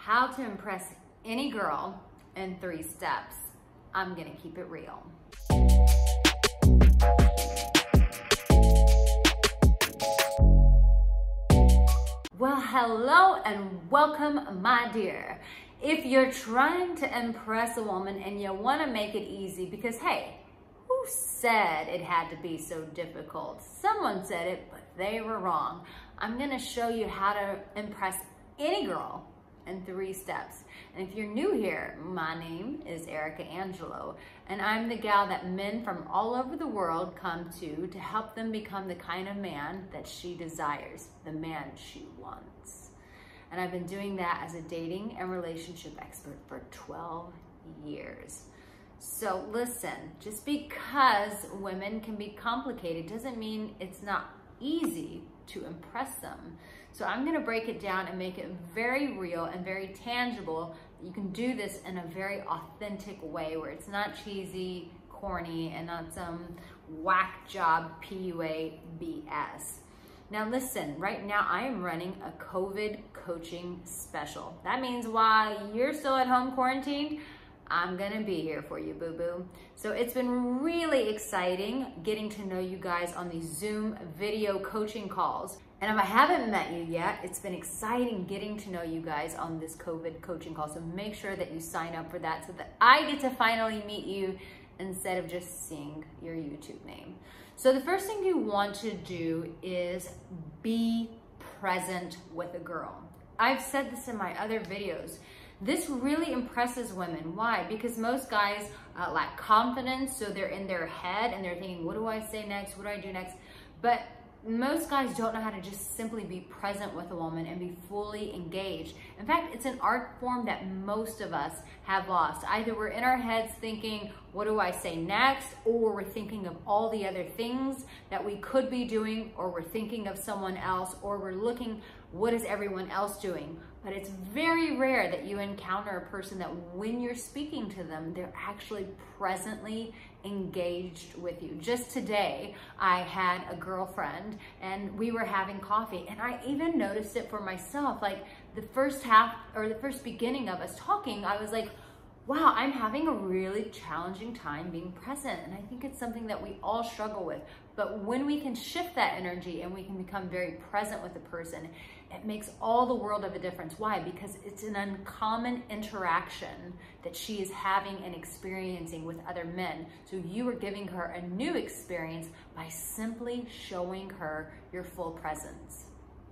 How to impress any girl in 3 steps. I'm gonna keep it real. Well, hello and welcome, my dear. If you're trying to impress a woman and you want to make it easy, because hey, who said it had to be so difficult? Someone said it, but they were wrong. I'm going to show you how to impress any girl in 3 steps. And if you're new here, my name is Arica Angelo, and I'm the gal that men from all over the world come to help them become the kind of man that she desires, the man she wants. And I've been doing that as a dating and relationship expert for 12 years. So listen, just because women can be complicated doesn't mean it's not easy to impress them. So I'm gonna break it down and make it very real and very tangible. You can do this in a very authentic way where it's not cheesy, corny, and not some whack job PUA BS. Now listen, right now I am running a COVID coaching special. That means while you're still at home quarantined, I'm gonna be here for you, boo-boo. So it's been really exciting getting to know you guys on these Zoom video coaching calls. And if I haven't met you yet, it's been exciting getting to know you guys on this COVID coaching call. So make sure that you sign up for that so that I get to finally meet you instead of just seeing your YouTube name. So the first thing you want to do is be present with a girl. I've said this in my other videos. This really impresses women. Why? Because most guys lack confidence, so they're in their head and they're thinking, what do I say next? What do I do next? But most guys don't know how to just simply be present with a woman and be fully engaged. In fact, it's an art form that most of us have lost. Either we're in our heads thinking, what do I say next? Or we're thinking of all the other things that we could be doing, or we're thinking of someone else, or we're looking, what is everyone else doing? But it's very rare that you encounter a person that when you're speaking to them, they're actually presently engaged with you. Just today, I had a girlfriend and we were having coffee, and I even noticed it for myself. Like the first half or the first beginning of us talking, I was like, wow, I'm having a really challenging time being present. And I think it's something that we all struggle with. But when we can shift that energy and we can become very present with a person, it makes all the world of a difference. Why? Because it's an uncommon interaction that she is having and experiencing with other men. So you are giving her a new experience by simply showing her your full presence.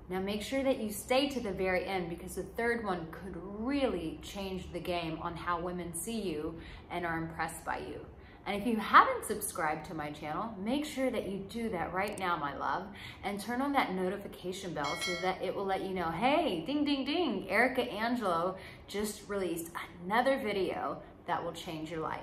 Now make sure that you stay to the very end, because the third one could really change the game on how women see you and are impressed by you. And if you haven't subscribed to my channel, make sure that you do that right now, my love, and turn on that notification bell so that it will let you know, hey, ding, ding, ding, Arica Angelo just released another video that will change your life.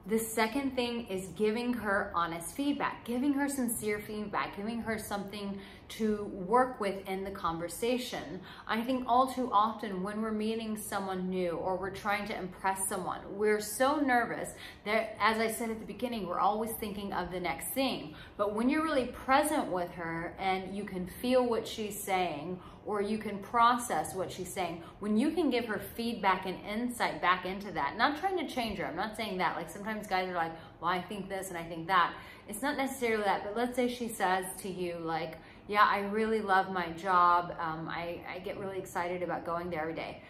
The second thing is giving her honest feedback, giving her sincere feedback, giving her something to work with in the conversation. I think all too often when we're meeting someone new or we're trying to impress someone, we're so nervous that, as I said at the beginning, we're always thinking of the next thing. But when you're really present with her and you can feel what she's saying, or you can process what she's saying, when you can give her feedback and insight back into that, not trying to change her, I'm not saying that. Like sometimes guys are like, well, I think this and I think that. It's not necessarily that, but let's say she says to you like, yeah, I really love my job. I get really excited about going there every day.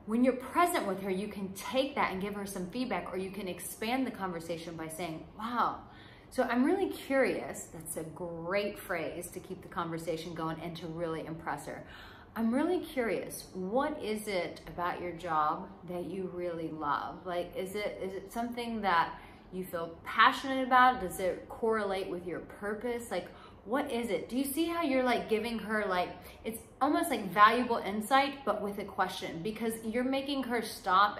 When you're present with her, you can take that and give her some feedback, or you can expand the conversation by saying, wow, so I'm really curious. That's a great phrase to keep the conversation going and to really impress her. I'm really curious, what is it about your job that you really love? Like, is it something that you feel passionate about? Does it correlate with your purpose? Like, what is it? Do you see how you're like giving her like, it's almost like valuable insight, but with a question, because you're making her stop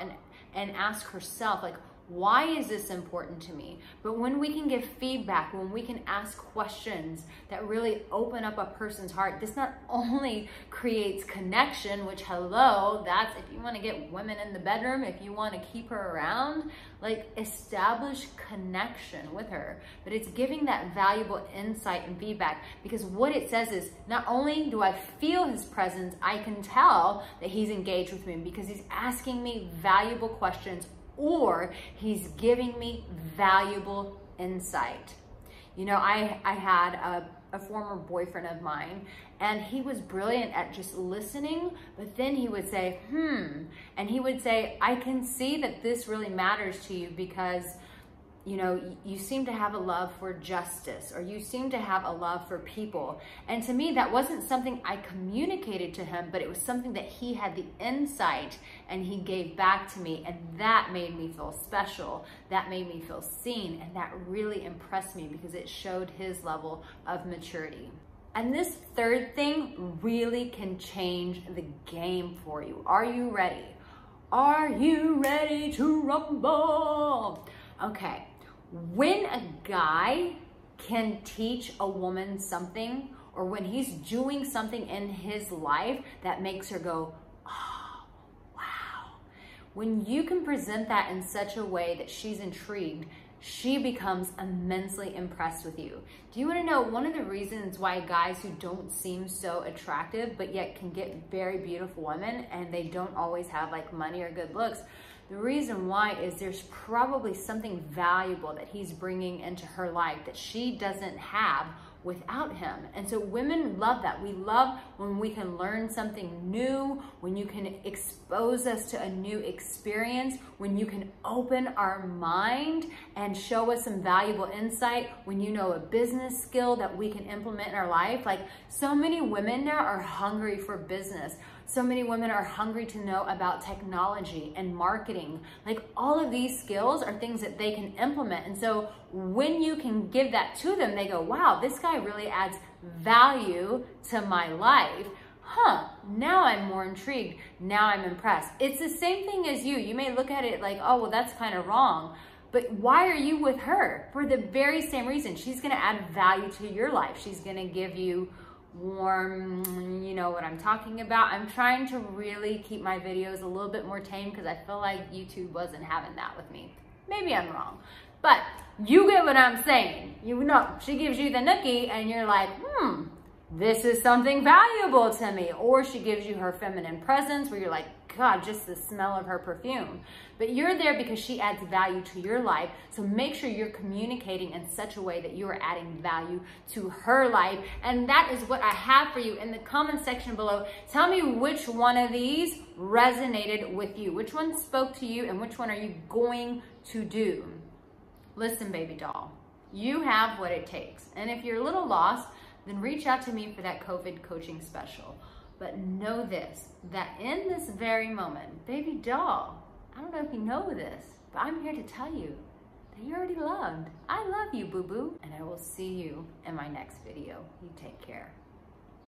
and ask herself, like, Why is this important to me? But when we can give feedback, when we can ask questions that really open up a person's heart, this not only creates connection, which hello, that's if you want to get women in the bedroom, if you want to keep her around, like establish connection with her, but it's giving that valuable insight and feedback, because what it says is not only do I feel his presence, I can tell that he's engaged with me because he's asking me valuable questions or he's giving me valuable insight. You know, I had a former boyfriend of mine, and he was brilliant at just listening, but then he would say, and he would say, I can see that this really matters to you because, you know, you seem to have a love for justice, or you seem to have a love for people. And to me, that wasn't something I communicated to him, but it was something that he had the insight and he gave back to me. And that made me feel special. That made me feel seen. And that really impressed me because it showed his level of maturity. And this third thing really can change the game for you. Are you ready? Are you ready to rumble? Okay. When a guy can teach a woman something, or when he's doing something in his life that makes her go, oh, wow. When you can present that in such a way that she's intrigued, she becomes immensely impressed with you. Do you want to know one of the reasons why guys who don't seem so attractive, but yet can get very beautiful women, and they don't always have like money or good looks? The reason why is there's probably something valuable that he's bringing into her life that she doesn't have without him. And so women love that. We love when we can learn something new, when you can expose us to a new experience, when you can open our mind and show us some valuable insight, when you know a business skill that we can implement in our life. Like, so many women now are hungry for business. So many women are hungry to know about technology and marketing. Like, all of these skills are things that they can implement. And so when you can give that to them, they go, wow, this guy really adds value to my life. Now I'm more intrigued. Now I'm impressed. It's the same thing as you. You may look at it like, oh, well, that's kind of wrong. But why are you with her? For the very same reason. She's going to add value to your life. She's going to give you warm, you know what I'm talking about. I'm trying to really keep my videos a little bit more tame because I feel like YouTube wasn't having that with me. Maybe I'm wrong, but you get what I'm saying. You know, she gives you the nookie and you're like, this is something valuable to me. Or she gives you her feminine presence where you're like, God, just the smell of her perfume. But you're there because she adds value to your life. So make sure you're communicating in such a way that you are adding value to her life. And that is what I have for you in the comment section below. Tell me which one of these resonated with you. Which one spoke to you and which one are you going to do? Listen, baby doll, you have what it takes. And if you're a little lost, then reach out to me for that COVID coaching special. But know this, that in this very moment, baby doll, I don't know if you know this, but I'm here to tell you that you're already loved. I love you, boo-boo. And I will see you in my next video. You take care.